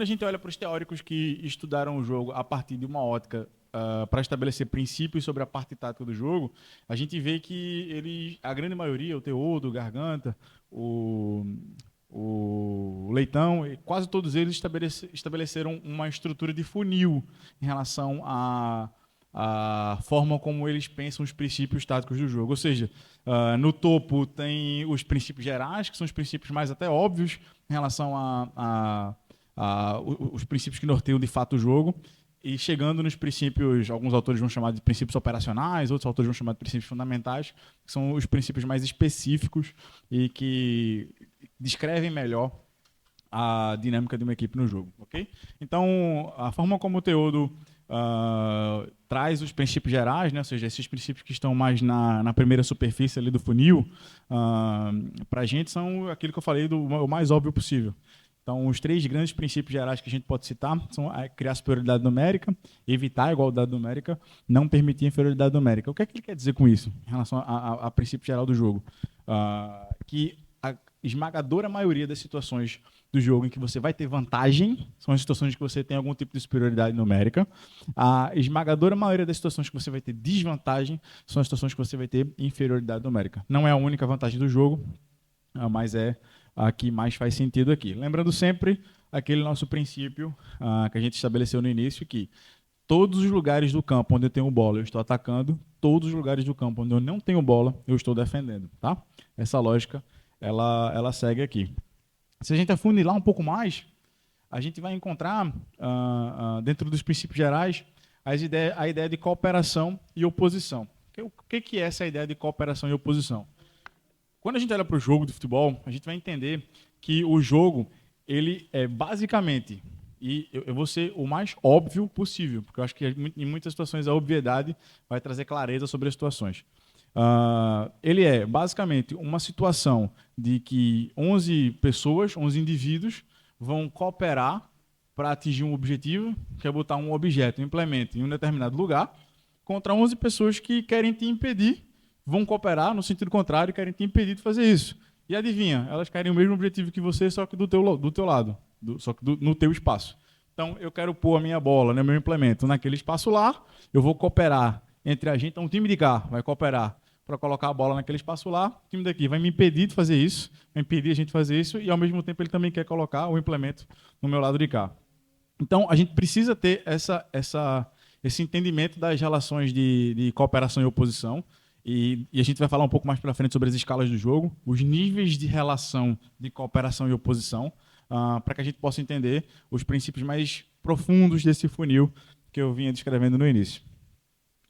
a gente olha para os teóricos que estudaram o jogo a partir de uma ótica para estabelecer princípios sobre a parte tática do jogo, a gente vê que a grande maioria, o Teodo, o Garganta, o, o Leitão, quase todos eles estabeleceram uma estrutura de funil em relação à forma como eles pensam os princípios táticos do jogo. Ou seja, no topo tem os princípios gerais, que são os princípios mais até óbvios em relação os princípios que norteiam de fato o jogo, e chegando nos princípios, alguns autores vão chamar de princípios operacionais, outros autores vão chamar de princípios fundamentais, que são os princípios mais específicos e que descrevem melhor a dinâmica de uma equipe no jogo, ok? Então, a forma como o Teodo traz os princípios gerais, né, ou seja, esses princípios que estão mais na primeira superfície ali do funil, para a gente são aquilo que eu falei o mais óbvio possível. Então, os três grandes princípios gerais que a gente pode citar são criar superioridade numérica, evitar a igualdade numérica, não permitir a inferioridade numérica. O que é que ele quer dizer com isso, em relação a princípio geral do jogo? Que a esmagadora maioria das situações do jogo em que você vai ter vantagem são as situações em que você tem algum tipo de superioridade numérica. A esmagadora maioria das situações que você vai ter desvantagem são as situações que você vai ter inferioridade numérica. Não é a única vantagem do jogo, mas é a que mais faz sentido aqui. Lembrando sempre aquele nosso princípio que a gente estabeleceu no início, que todos os lugares do campo onde eu tenho bola eu estou atacando, todos os lugares do campo onde eu não tenho bola eu estou defendendo. Tá? Essa lógica ela segue aqui. Se a gente afunilar um pouco mais, a gente vai encontrar, dentro dos princípios gerais, a ideia de cooperação e oposição. O que é essa ideia de cooperação e oposição? Quando a gente olha para o jogo de futebol, a gente vai entender que o jogo, ele é basicamente, e eu vou ser o mais óbvio possível, porque eu acho que em muitas situações a obviedade vai trazer clareza sobre as situações. Ele é basicamente uma situação de que 11 pessoas, 11 indivíduos, vão cooperar para atingir um objetivo, que é botar um objeto, um implemento em um determinado lugar, contra 11 pessoas que querem te impedir, vão cooperar no sentido contrário e querem te impedir de fazer isso. E adivinha, elas querem o mesmo objetivo que você, só que do teu lado, só que no teu espaço. Então, eu quero pôr a minha bola, né, meu implemento, naquele espaço lá, eu vou cooperar entre a gente, então o time de cá vai cooperar para colocar a bola naquele espaço lá, o time daqui vai me impedir de fazer isso, vai impedir a gente de fazer isso, e ao mesmo tempo ele também quer colocar o implemento no meu lado de cá. Então, a gente precisa ter esse entendimento das relações de cooperação e oposição, e a gente vai falar um pouco mais para frente sobre as escalas do jogo, os níveis de relação de cooperação e oposição, para que a gente possa entender os princípios mais profundos desse funil que eu vinha descrevendo no início.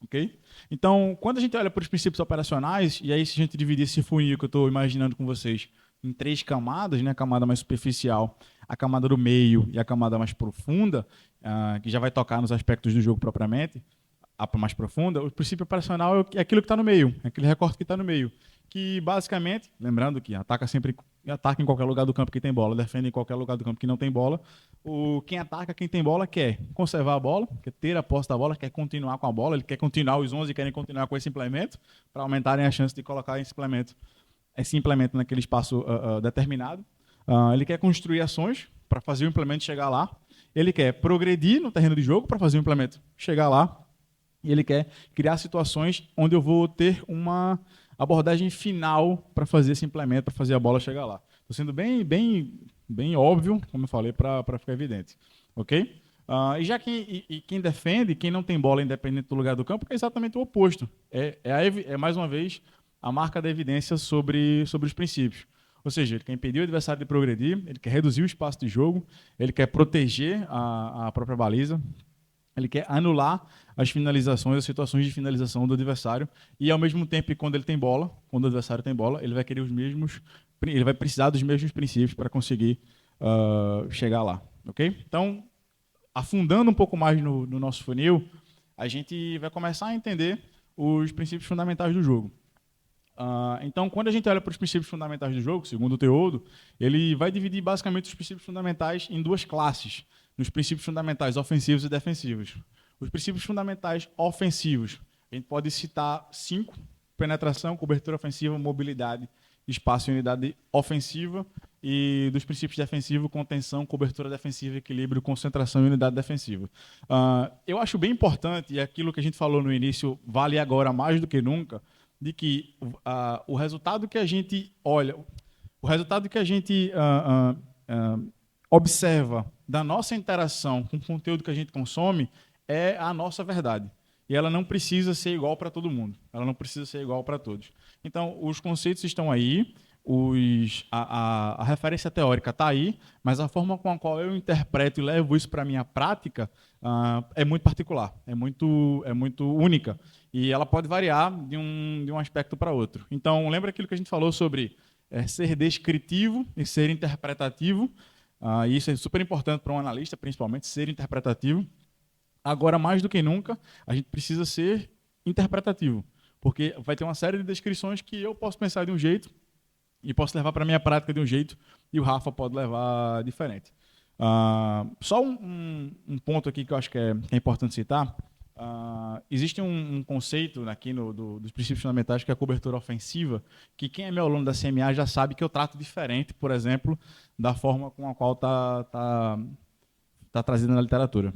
Ok? Então, quando a gente olha para os princípios operacionais, e aí se a gente dividir esse funil que eu estou imaginando com vocês em três camadas, né? A camada mais superficial, a camada do meio e a camada mais profunda, que já vai tocar nos aspectos do jogo propriamente, a mais profunda, o princípio operacional é aquilo que está no meio, é aquele recorte que está no meio, que basicamente, lembrando que ataca em qualquer lugar do campo que tem bola, defende em qualquer lugar do campo que não tem bola, quem ataca, quem tem bola, quer conservar a bola, quer ter a posse da bola, quer continuar com a bola, ele quer continuar, os 11 querem continuar com esse implemento, para aumentarem a chance de colocar esse implemento naquele espaço determinado. Ele quer construir ações para fazer o implemento chegar lá, ele quer progredir no terreno de jogo para fazer o implemento chegar lá, e ele quer criar situações onde eu vou ter uma abordagem final para fazer esse implemento, para fazer a bola chegar lá. Estou sendo bem óbvio, como eu falei, para ficar evidente. Ok? E já quem defende, quem não tem bola independente do lugar do campo, é exatamente o oposto. É mais uma vez a marca da evidência sobre os princípios. Ou seja, ele quer impedir o adversário de progredir, ele quer reduzir o espaço de jogo, ele quer proteger a própria baliza, ele quer anular as finalizações, as situações de finalização do adversário, e ao mesmo tempo, quando ele tem bola, quando o adversário tem bola, ele vai querer ele vai precisar dos mesmos princípios para conseguir chegar lá, ok? Então, afundando um pouco mais no nosso funil, a gente vai começar a entender os princípios fundamentais do jogo. Então, quando a gente olha para os princípios fundamentais do jogo, segundo o Teodo, ele vai dividir basicamente os princípios fundamentais em duas classes, nos princípios fundamentais ofensivos e defensivos. Os princípios fundamentais ofensivos, a gente pode citar 5: penetração, cobertura ofensiva, mobilidade, espaço e unidade ofensiva, e dos princípios defensivos, contenção, cobertura defensiva, equilíbrio, concentração e unidade defensiva. Eu acho bem importante, e aquilo que a gente falou no início vale agora mais do que nunca, de que o resultado que a gente olha, o resultado que a gente observa da nossa interação com o conteúdo que a gente consome é a nossa verdade. E ela não precisa ser igual para todo mundo. Ela não precisa ser igual para todos. Então, os conceitos estão aí, a referência teórica está aí, mas a forma com a qual eu interpreto e levo isso para a minha prática é muito particular, é muito única. E ela pode variar de um aspecto para outro. Então, lembra aquilo que a gente falou sobre ser descritivo e ser interpretativo? Isso é super importante para um analista, principalmente, ser interpretativo. Agora, mais do que nunca, a gente precisa ser interpretativo, porque vai ter uma série de descrições que eu posso pensar de um jeito e posso levar para a minha prática de um jeito e o Rafa pode levar diferente. Só um ponto aqui que eu acho que é importante citar. Existe um conceito aqui dos princípios fundamentais que é a cobertura ofensiva, que quem é meu aluno da CMA já sabe que eu trato diferente, por exemplo, da forma com a qual está trazida na literatura.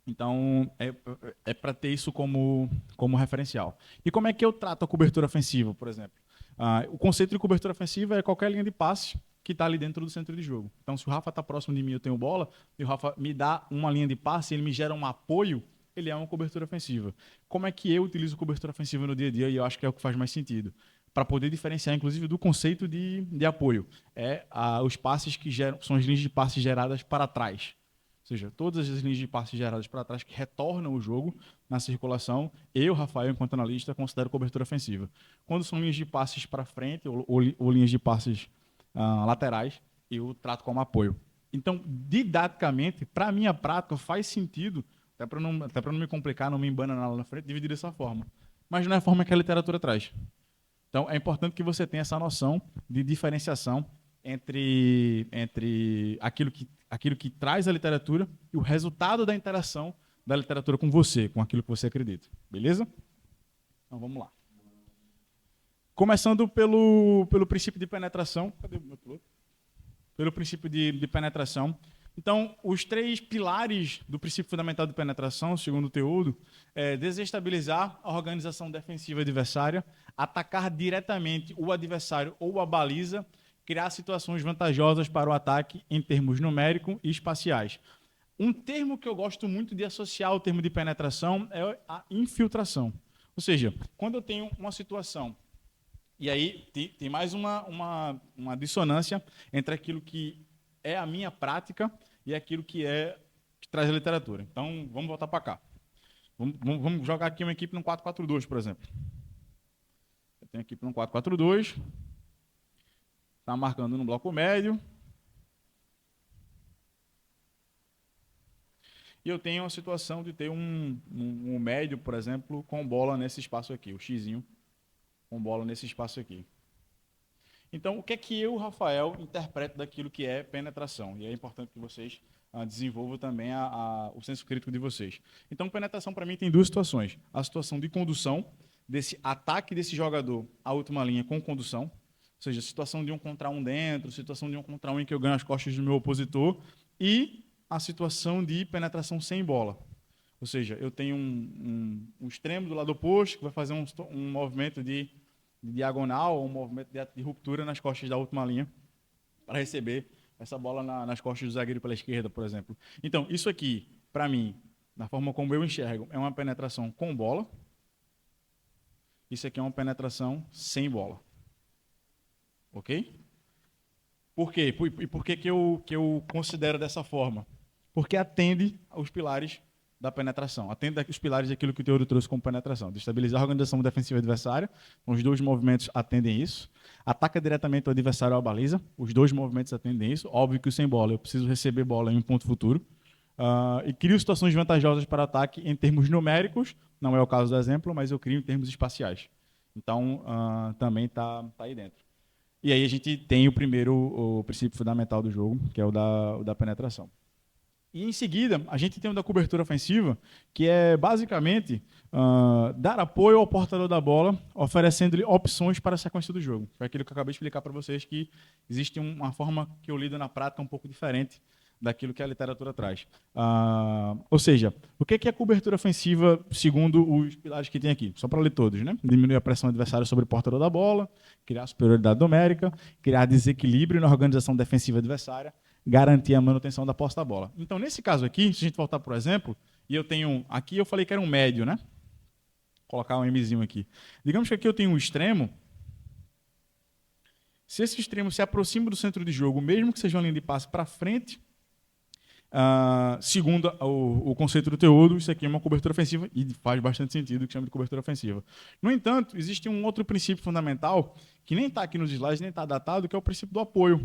Então, é para ter isso como referencial. E como é que eu trato a cobertura ofensiva, por exemplo? O conceito de cobertura ofensiva é qualquer linha de passe que está ali dentro do centro de jogo. Então, se o Rafa está próximo de mim, eu tenho bola, e o Rafa me dá uma linha de passe, ele me gera um apoio, ele é uma cobertura ofensiva. Como é que eu utilizo cobertura ofensiva no dia a dia? E eu acho que é o que faz mais sentido. Para poder diferenciar, inclusive, do conceito de apoio. Os passes que são as linhas de passe geradas para trás. Ou seja, todas as linhas de passe geradas para trás que retornam o jogo na circulação, eu, Rafael, enquanto analista, considero cobertura ofensiva. Quando são linhas de passes para frente ou linhas de passes laterais, eu trato como apoio. Então, didaticamente, para a minha prática, faz sentido, até para não me complicar, não me embananar lá na frente, dividir dessa forma. Mas não é a forma que a literatura traz. Então, é importante que você tenha essa noção de diferenciação entre aquilo que traz a literatura e o resultado da interação da literatura com você, com aquilo que você acredita. Beleza? Então, vamos lá. Começando pelo princípio de penetração. Cadê o meu piloto? Pelo princípio de penetração. Então, os 3 pilares do princípio fundamental de penetração, segundo o Teodo, é desestabilizar a organização defensiva adversária, atacar diretamente o adversário ou a baliza, criar situações vantajosas para o ataque em termos numéricos e espaciais. Um termo que eu gosto muito de associar ao termo de penetração é a infiltração. Ou seja, quando eu tenho uma situação, e aí tem mais uma dissonância entre aquilo que é a minha prática e aquilo que traz a literatura. Então, vamos voltar para cá. Vamos jogar aqui uma equipe no 4-4-2, por exemplo. Eu tenho a equipe no 4-4-2. Está marcando no bloco médio. E eu tenho a situação de ter um médio, por exemplo, com bola nesse espaço aqui, o xizinho com bola nesse espaço aqui. Então, o que é que eu, Rafael, interpreto daquilo que é penetração? E é importante que vocês desenvolvam também o senso crítico de vocês. Então, penetração, para mim, tem 2 situações. A situação de condução, desse ataque desse jogador à última linha com condução, ou seja, situação de 1 contra 1 dentro, situação de 1 contra 1 em que eu ganho as costas do meu opositor, e a situação de penetração sem bola. Ou seja, eu tenho um extremo do lado oposto que vai fazer um movimento de diagonal, ou um movimento de ruptura nas costas da última linha para receber essa bola nas costas do zagueiro pela esquerda, por exemplo. Então, isso aqui, para mim, na forma como eu enxergo, é uma penetração com bola. Isso aqui é uma penetração sem bola. Ok? Por quê? E por que eu considero dessa forma? Porque atende aos pilares da penetração. Atende os pilares daquilo que o Teodo trouxe como penetração. Destabilizar a organização defensiva adversária. Os 2 movimentos atendem isso. Ataca diretamente o adversário à baliza. Os 2 movimentos atendem isso. Óbvio que o sem bola, eu preciso receber bola em um ponto futuro. E crio situações vantajosas para ataque em termos numéricos. Não é o caso do exemplo, mas eu crio em termos espaciais. Então, também está aí dentro. E aí a gente tem o princípio fundamental do jogo, que é o da penetração. E em seguida, a gente tem o da cobertura ofensiva, que é basicamente dar apoio ao portador da bola, oferecendo-lhe opções para a sequência do jogo. Foi aquilo que eu acabei de explicar para vocês, que existe uma forma que eu lido na prática um pouco diferente daquilo que a literatura traz. Ou seja, o que é cobertura ofensiva segundo os pilares que tem aqui? Só para ler todos, né? Diminuir a pressão adversária sobre o portador da bola, criar superioridade numérica, criar desequilíbrio na organização defensiva adversária, garantir a manutenção da posse da bola. Então, nesse caso aqui, se a gente voltar, por exemplo, e eu tenho... Aqui eu falei que era um médio, né? Vou colocar um Mzinho aqui. Digamos que aqui eu tenho um extremo. Se esse extremo se aproxima do centro de jogo, mesmo que seja uma linha de passe para frente, segundo o conceito do Teodo, isso aqui é uma cobertura ofensiva e faz bastante sentido que chama de cobertura ofensiva. No entanto, existe um outro princípio fundamental que nem está aqui nos slides, nem está datado, que é o princípio do apoio.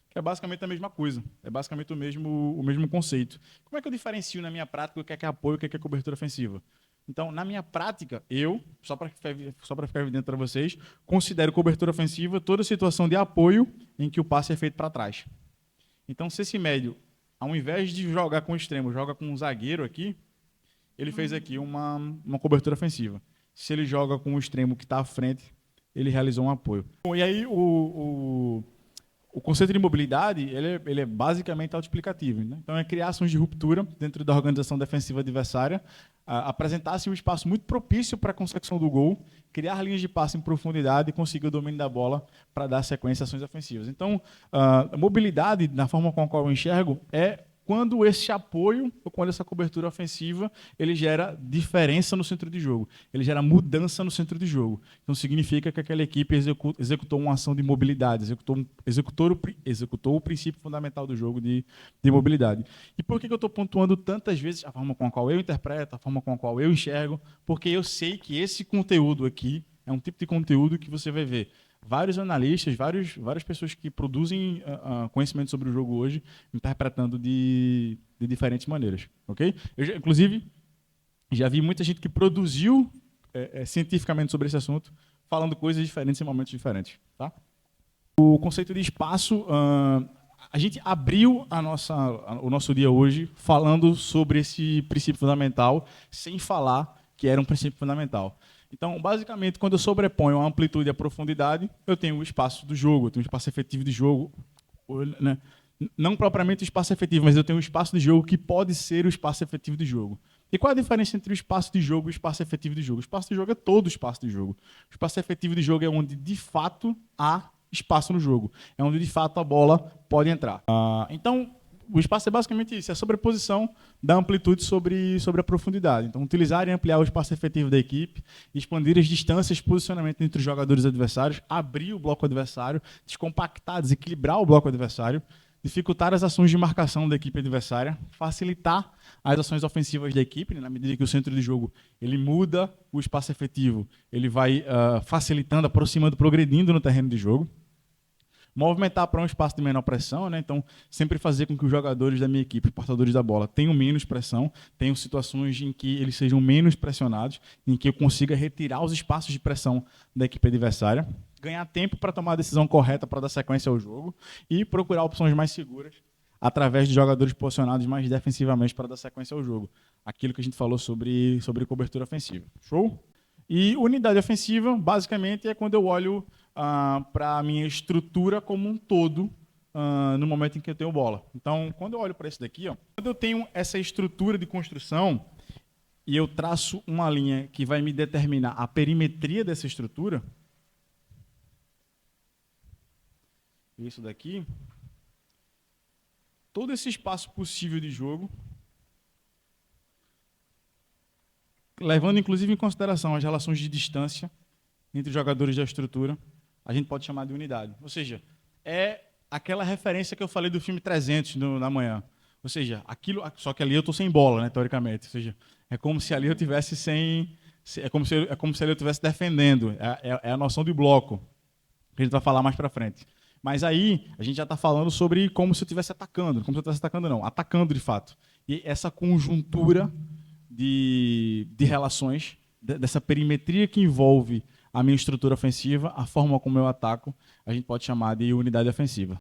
Que é basicamente a mesma coisa, é basicamente o mesmo conceito. Como é que eu diferencio na minha prática o que é apoio e o que é cobertura ofensiva? Então, na minha prática, eu, só para ficar evidente para vocês, considero cobertura ofensiva toda situação de apoio em que o passe é feito para trás. Então, se esse médio, ao invés de jogar com o extremo, joga com um zagueiro aqui, ele fez aqui uma cobertura ofensiva. Se ele joga com o extremo que está à frente, ele realizou um apoio. Bom, e aí, o conceito de mobilidade ele é basicamente autoexplicativo, né? Então, é criar ações de ruptura dentro da organização defensiva adversária, apresentar-se um espaço muito propício para a consecução do gol, criar linhas de passe em profundidade e conseguir o domínio da bola para dar sequência a ações ofensivas. Então, a mobilidade, na forma com a qual eu enxergo, é quando esse apoio ou quando essa cobertura ofensiva ele gera diferença no centro de jogo, ele gera mudança no centro de jogo. Então significa que aquela equipe executou uma ação de mobilidade, executou o princípio fundamental do jogo de mobilidade. E por que eu estou pontuando tantas vezes a forma com a qual eu interpreto, a forma com a qual eu enxergo? Porque eu sei que esse conteúdo aqui é um tipo de conteúdo que você vai ver vários analistas, várias pessoas que produzem conhecimento sobre o jogo hoje, interpretando de diferentes maneiras, ok? Inclusive, já vi muita gente que produziu cientificamente sobre esse assunto, falando coisas diferentes em momentos diferentes, tá? O conceito de espaço, a gente abriu o nosso dia hoje falando sobre esse princípio fundamental, sem falar que era um princípio fundamental. Então, basicamente, quando eu sobreponho a amplitude e a profundidade, eu tenho o espaço do jogo, eu tenho o espaço efetivo de jogo, né? Não propriamente o espaço efetivo, mas eu tenho um espaço de jogo que pode ser o espaço efetivo de jogo. E qual é a diferença entre o espaço de jogo e o espaço efetivo de jogo? O espaço de jogo é todo o espaço de jogo. O espaço efetivo de jogo é onde, de fato, há espaço no jogo. É onde, de fato, a bola pode entrar. Então, o espaço é basicamente isso, é a sobreposição da amplitude sobre a profundidade. Então, utilizar e ampliar o espaço efetivo da equipe, expandir as distâncias de posicionamento entre os jogadores adversários, abrir o bloco adversário, descompactar, desequilibrar o bloco adversário, dificultar as ações de marcação da equipe adversária, facilitar as ações ofensivas da equipe, né, na medida que o centro de jogo ele muda o espaço efetivo, ele vai facilitando, aproximando, progredindo no terreno de jogo. Movimentar para um espaço de menor pressão, né? Então, sempre fazer com que os jogadores da minha equipe, os portadores da bola, tenham menos pressão, tenham situações em que eles sejam menos pressionados, em que eu consiga retirar os espaços de pressão da equipe adversária, ganhar tempo para tomar a decisão correta para dar sequência ao jogo e procurar opções mais seguras através de jogadores posicionados mais defensivamente para dar sequência ao jogo. Aquilo que a gente falou sobre cobertura ofensiva. Show? E unidade ofensiva, basicamente, é quando eu olho para a minha estrutura como um todo no momento em que eu tenho bola. Então, quando eu olho para isso daqui, quando eu tenho essa estrutura de construção e eu traço uma linha que vai me determinar a perimetria dessa estrutura, isso daqui, todo esse espaço possível de jogo, levando inclusive em consideração as relações de distância entre os jogadores da estrutura, a gente pode chamar de unidade. Ou seja, é aquela referência que eu falei do filme 300 na manhã. Ou seja, aquilo, só que ali eu estou sem bola, né, teoricamente. Ou seja, é como se ali eu tivesse é como se ali eu estivesse defendendo. É a noção de bloco, que a gente vai falar mais para frente. Mas aí a gente já está falando sobre como se eu estivesse atacando. Como se eu estivesse atacando, não. Atacando, de fato. E essa conjuntura de relações, dessa perimetria que envolve a minha estrutura ofensiva, a forma como eu ataco, a gente pode chamar de unidade ofensiva.